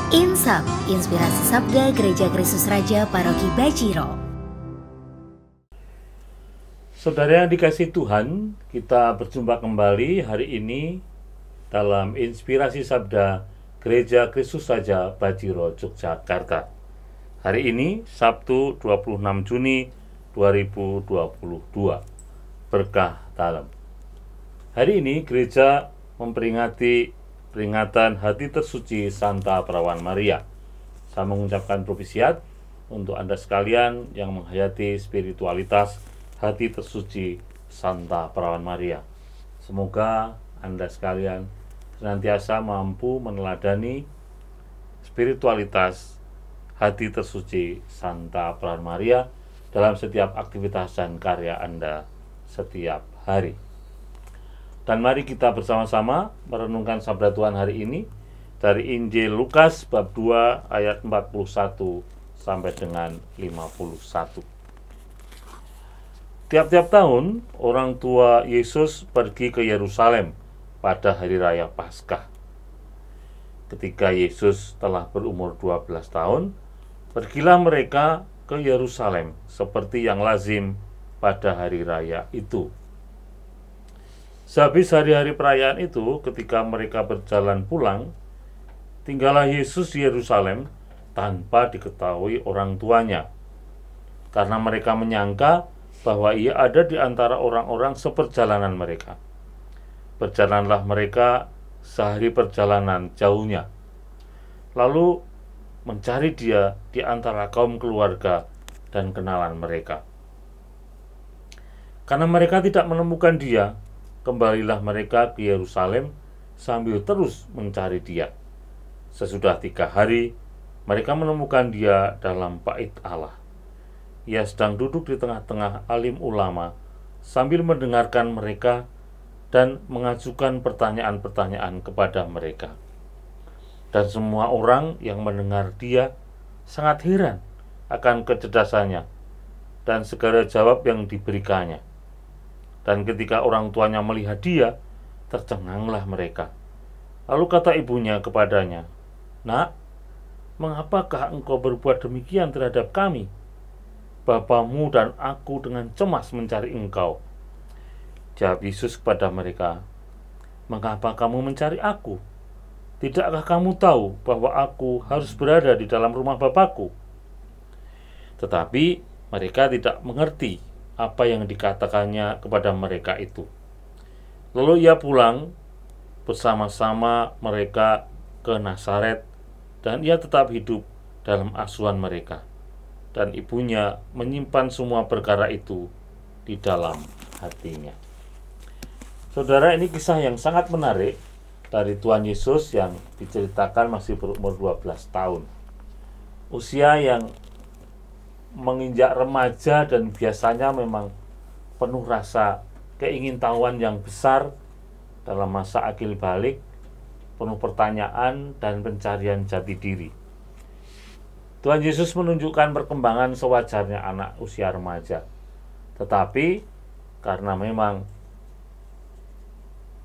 Insap, Inspirasi Sabda Gereja Kristus Raja Paroki Bajiro. Saudara yang dikasihi Tuhan, kita berjumpa kembali hari ini dalam Inspirasi Sabda Gereja Kristus Raja Bajiro, Yogyakarta. Hari ini Sabtu 26 Juni 2022. Berkah dalam. Hari ini gereja memperingati peringatan Hati Tersuci Santa Perawan Maria. Saya mengucapkan propisiat untuk Anda sekalian yang menghayati spiritualitas Hati Tersuci Santa Perawan Maria. Semoga Anda sekalian senantiasa mampu meneladani spiritualitas Hati Tersuci Santa Perawan Maria dalam setiap aktivitas dan karya Anda setiap hari. Dan mari kita bersama-sama merenungkan sabda Tuhan hari ini dari Injil Lukas bab 2 ayat 41 sampai dengan 51. Tiap-tiap tahun orang tua Yesus pergi ke Yerusalem pada hari raya Paskah. Ketika Yesus telah berumur 12 tahun, pergilah mereka ke Yerusalem seperti yang lazim pada hari raya itu. Sehabis hari-hari perayaan itu, ketika mereka berjalan pulang, tinggallah Yesus di Yerusalem tanpa diketahui orang tuanya, karena mereka menyangka bahwa ia ada di antara orang-orang seperjalanan mereka. Berjalanlah mereka sehari perjalanan jauhnya, lalu mencari dia di antara kaum keluarga dan kenalan mereka. Karena mereka tidak menemukan dia, kembalilah mereka ke Yerusalem sambil terus mencari dia. Sesudah 3 hari, mereka menemukan dia dalam bait Allah. Ia sedang duduk di tengah-tengah alim ulama sambil mendengarkan mereka dan mengajukan pertanyaan-pertanyaan kepada mereka. Dan semua orang yang mendengar dia sangat heran akan kecerdasannya dan segala jawab yang diberikannya. Dan ketika orang tuanya melihat dia, tercenganglah mereka. Lalu kata ibunya kepadanya, "Nak, mengapakah engkau berbuat demikian terhadap kami? Bapamu dan aku dengan cemas mencari engkau." Jawab Yesus kepada mereka, "Mengapa kamu mencari aku? Tidakkah kamu tahu bahwa aku harus berada di dalam rumah Bapakku?" Tetapi mereka tidak mengerti apa yang dikatakannya kepada mereka itu. Lalu ia pulang bersama-sama mereka ke Nazaret, dan ia tetap hidup dalam asuhan mereka. Dan ibunya menyimpan semua perkara itu di dalam hatinya. Saudara, ini kisah yang sangat menarik dari Tuhan Yesus yang diceritakan masih berumur 12 tahun. Usia yang menginjak remaja dan biasanya memang penuh rasa keingintahuan yang besar dalam masa akil balik, penuh pertanyaan dan pencarian jati diri. Tuhan Yesus menunjukkan perkembangan sewajarnya anak usia remaja. Tetapi karena memang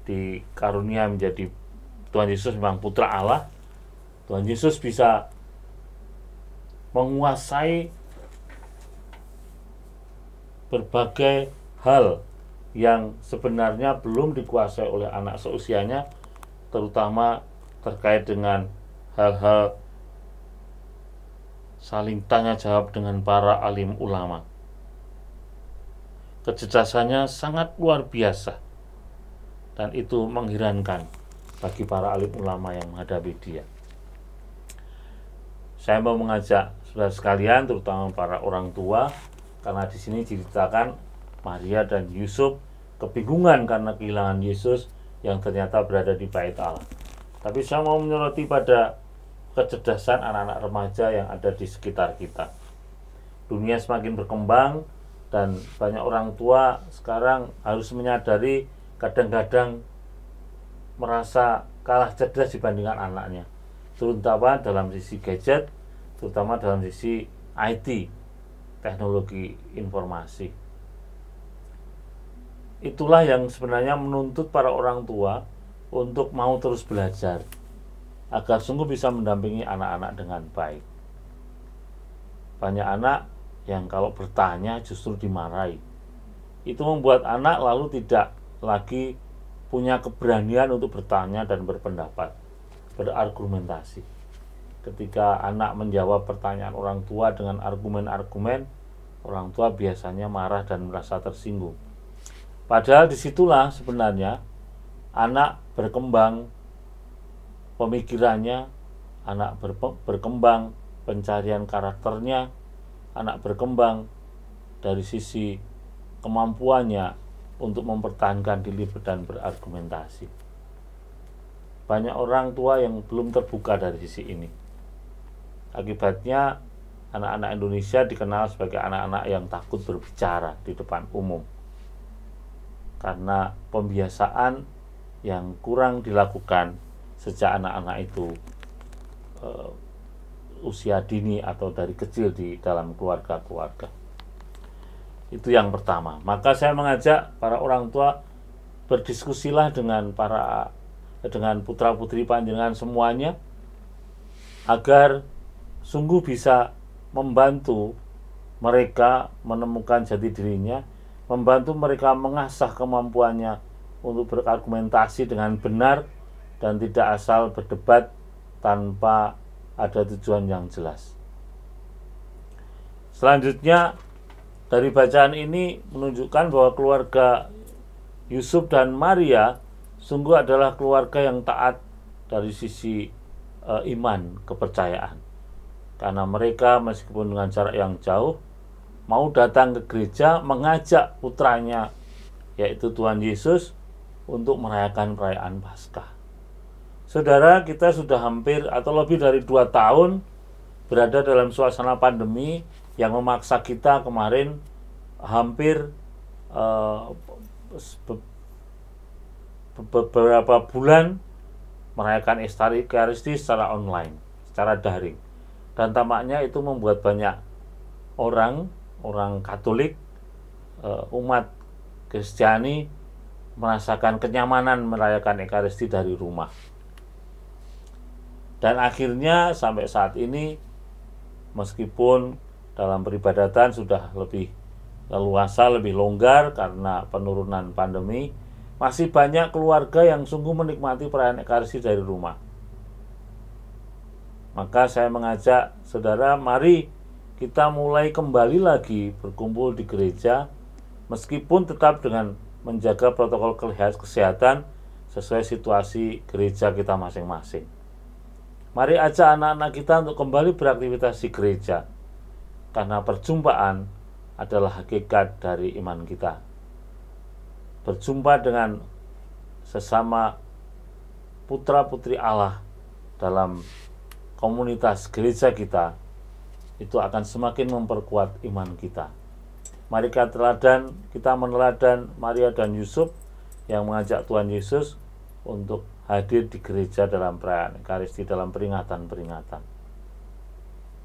dikarunia menjadi Tuhan Yesus memang putra Allah, Tuhan Yesus bisa menguasai berbagai hal yang sebenarnya belum dikuasai oleh anak seusianya, terutama terkait dengan hal-hal saling tanya jawab dengan para alim ulama. Kecerdasannya sangat luar biasa, dan itu mengherankan bagi para alim ulama yang menghadapi dia. Saya mau mengajak saudara sekalian, terutama para orang tua, karena di sini diceritakan Maria dan Yusuf kebingungan karena kehilangan Yesus yang ternyata berada di bait Allah. Tapi saya mau menyoroti pada kecerdasan anak-anak remaja yang ada di sekitar kita. Dunia semakin berkembang dan banyak orang tua sekarang harus menyadari kadang-kadang merasa kalah cerdas dibandingkan anaknya, terutama dalam sisi gadget, terutama dalam sisi IT, teknologi informasi. itulah yang sebenarnya menuntut para orang tua untuk mau terus belajar agar sungguh bisa mendampingi anak-anak dengan baik. Banyak anak yang kalau bertanya justru dimarahi. Itu membuat anak lalu tidak lagi punya keberanian untuk bertanya dan berpendapat, berargumentasi. Ketika anak menjawab pertanyaan orang tua dengan argumen-argumen, orang tua biasanya marah dan merasa tersinggung. Padahal disitulah sebenarnya anak berkembang pemikirannya, anak berkembang pencarian karakternya, anak berkembang dari sisi kemampuannya untuk mempertahankan diri dan berargumentasi. Banyak orang tua yang belum terbuka dari sisi ini. Akibatnya anak-anak Indonesia dikenal sebagai anak-anak yang takut berbicara di depan umum karena pembiasaan yang kurang dilakukan sejak anak-anak itu usia dini atau dari kecil di dalam keluarga-keluarga. Itu yang pertama. Maka saya mengajak para orang tua, berdiskusilah dengan putra-putri panjenengan semuanya agar sungguh bisa membantu mereka menemukan jati dirinya, membantu mereka mengasah kemampuannya untuk berargumentasi dengan benar dan tidak asal berdebat tanpa ada tujuan yang jelas. Selanjutnya, dari bacaan ini menunjukkan bahwa keluarga Yusuf dan Maria sungguh adalah keluarga yang taat dari sisi iman, kepercayaan. Karena mereka meskipun dengan jarak yang jauh mau datang ke gereja mengajak putranya yaitu Tuhan Yesus untuk merayakan perayaan Paskah. Saudara, kita sudah hampir atau lebih dari 2 tahun berada dalam suasana pandemi yang memaksa kita kemarin hampir beberapa bulan merayakan Ekaristi secara online, secara daring. Dan tampaknya itu membuat banyak orang Katolik, umat Kristiani merasakan kenyamanan merayakan Ekaristi dari rumah. Dan akhirnya sampai saat ini, meskipun dalam peribadatan sudah lebih leluasa, lebih longgar karena penurunan pandemi, masih banyak keluarga yang sungguh menikmati perayaan Ekaristi dari rumah. Maka saya mengajak saudara, mari kita mulai kembali lagi berkumpul di gereja, meskipun tetap dengan menjaga protokol kesehatan sesuai situasi gereja kita masing-masing. Mari ajak anak-anak kita untuk kembali beraktivitas di gereja, karena perjumpaan adalah hakikat dari iman kita. Berjumpa dengan sesama putra-putri Allah dalam komunitas gereja kita, itu akan semakin memperkuat iman kita. Mari kita meneladan Maria dan Yusuf yang mengajak Tuhan Yesus untuk hadir di gereja dalam perayaan Ekaristi, dalam peringatan-peringatan.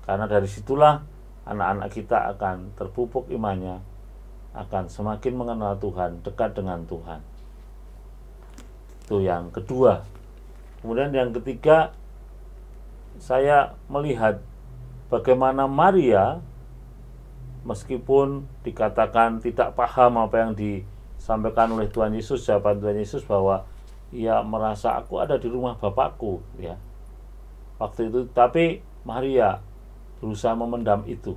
Karena dari situlah anak-anak kita akan terpupuk imannya, akan semakin mengenal Tuhan, dekat dengan Tuhan. Itu yang kedua. Kemudian yang ketiga, saya melihat bagaimana Maria meskipun dikatakan tidak paham apa yang disampaikan oleh Tuhan Yesus, jawaban Tuhan Yesus bahwa ia merasa aku ada di rumah Bapakku, ya. Waktu itu, tapi Maria berusaha memendam itu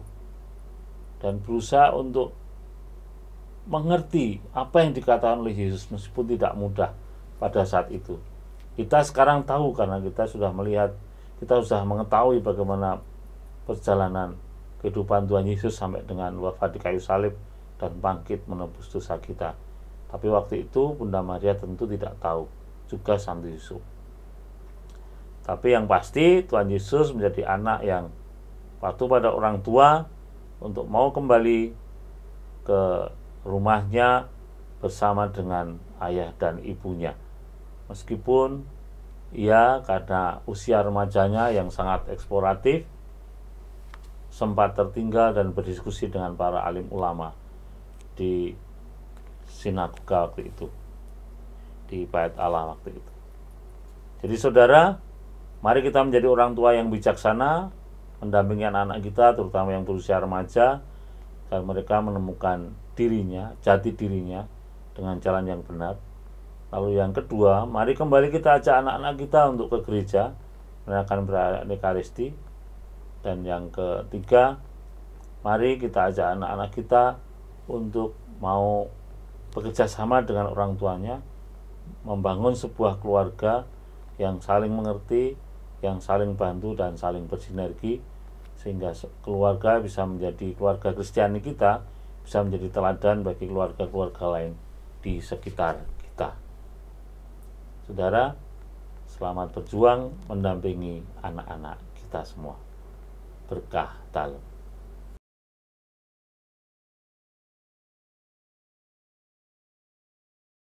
dan berusaha untuk mengerti apa yang dikatakan oleh Yesus meskipun tidak mudah pada saat itu. Kita sekarang tahu karena kita sudah melihat, kita sudah mengetahui bagaimana perjalanan kehidupan Tuhan Yesus sampai dengan wafat di kayu salib dan bangkit menebus dosa kita. Tapi waktu itu Bunda Maria tentu tidak tahu, juga Santo Yusuf. Tapi yang pasti Tuhan Yesus menjadi anak yang patuh pada orang tua untuk mau kembali ke rumahnya bersama dengan ayah dan ibunya. Meskipun ia karena usia remajanya yang sangat eksploratif sempat tertinggal dan berdiskusi dengan para alim ulama di sinagoga waktu itu, di Bait Allah waktu itu. Jadi saudara, mari kita menjadi orang tua yang bijaksana, mendampingi anak-anak kita, terutama yang berusia remaja, agar mereka menemukan dirinya, jati dirinya dengan jalan yang benar. Lalu yang kedua, mari kembali kita ajak anak-anak kita untuk ke gereja, merayakan perayaan Ekaristi. Dan yang ketiga, mari kita ajak anak-anak kita untuk mau bekerja sama dengan orang tuanya, membangun sebuah keluarga yang saling mengerti, yang saling bantu dan saling bersinergi, sehingga keluarga bisa menjadi keluarga Kristiani kita, bisa menjadi teladan bagi keluarga-keluarga lain di sekitar kita. Saudara, selamat berjuang mendampingi anak-anak kita semua. Berkah dalam.